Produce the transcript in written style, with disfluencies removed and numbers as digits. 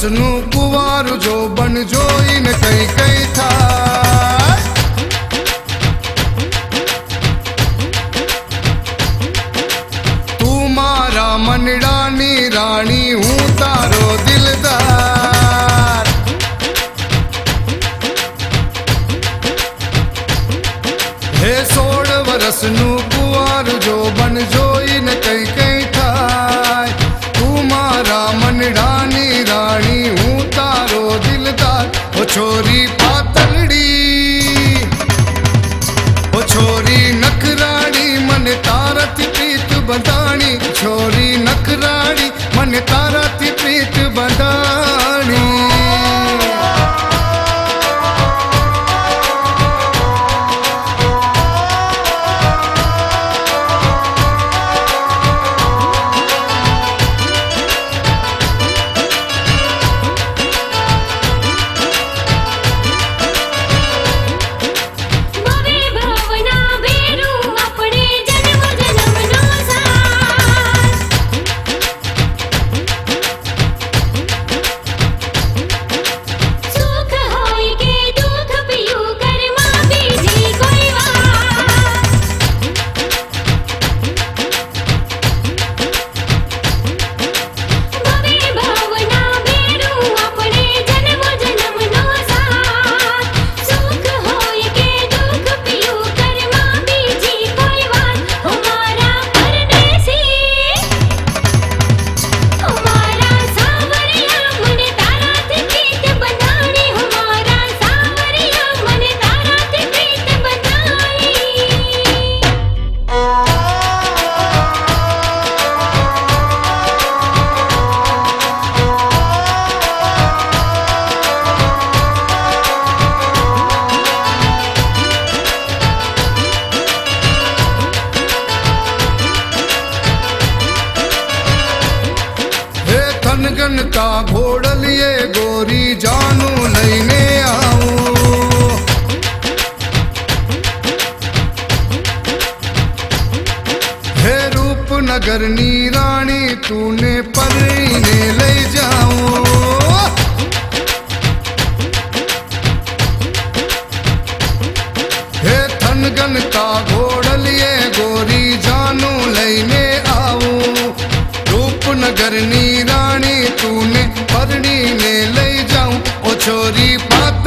વરસનું કુંવારું જો બન જોઈને કઈ કઈ થાય તું મારા મનડાની રાણી હું તારો દિલદાર હે 16 વરસનું કુંવારું જો બન જોઈને કઈ કઈ થાય તું મારા મનડાની રાણી હું તારો દિલદાર ઓ છોરી પાતળડી ઓ છોરી નખરાણી મને તારાથી પ્રીત બંધાણી છોરી નખરાણી મને તારાથી પ્રીત બંધાણી ગનગનતા ઘોડલીએ ગોરી જાનું લઈને આવું હે રૂપનગરની રાણી તુને પરીને લઈ જાઉં હે થનગનતા ઘોડલીએ ગોરી જાનું લઈને આવું रूपनगर नी राणी तूने परणी ने लई जाऊं ओ छोरी